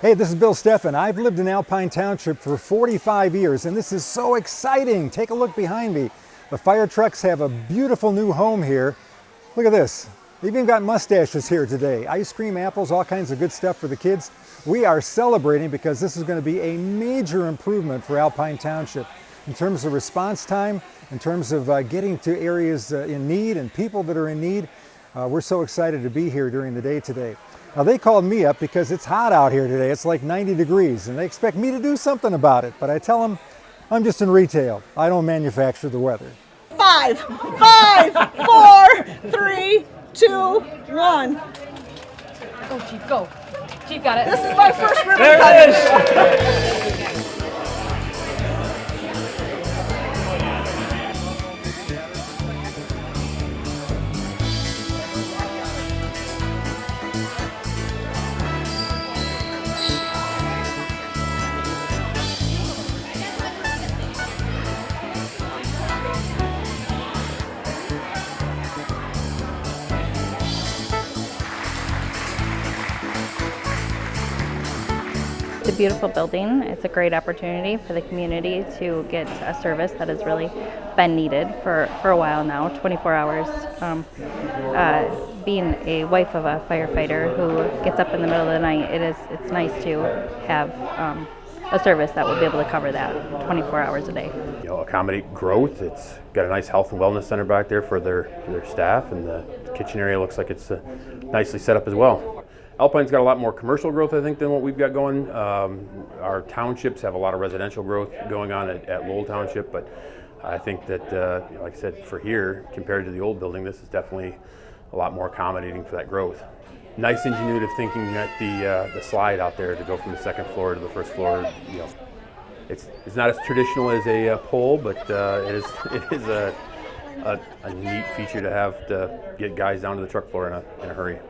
Hey, this is Bill Steffen. I've lived in Alpine Township for 45 years, and this is so exciting. Take a look behind me. The fire trucks have a beautiful new home here. Look at this. They've even got mustaches here today. Ice cream, apples, all kinds of good stuff for the kids. We are celebrating because this is going to be a major improvement for Alpine Township in terms of response time, in terms of getting to areas in need and people that are in need. We're so excited to be here during the day today. Now, they called me up because it's hot out here today. It's like 90 degrees, and they expect me to do something about it. But I tell them I'm just in retail. I don't manufacture the weather. 5, 4, 3, 2, 1. Go, Chief, go. Chief got it. This is my first ribbon There cutting. it is. It's a beautiful building. It's a great opportunity for the community to get a service that has really been needed for a while now, 24 hours. Being a wife of a firefighter who gets up in the middle of the night, it's nice to have a service that will be able to cover that 24 hours a day. You know, accommodate growth. It's got a nice health and wellness center back there for their staff, and the kitchen area looks like it's nicely set up as well. Alpine's got a lot more commercial growth, I think, than what we've got going. Our townships have a lot of residential growth going on at Lowell Township, but I think that, like I said, for here, compared to the old building, this is definitely a lot more accommodating for that growth. Nice ingenuitive thinking at the slide out there to go from the second floor to the first floor. You know, it's not as traditional as a pole, but it is a neat feature to have to get guys down to the truck floor in a hurry.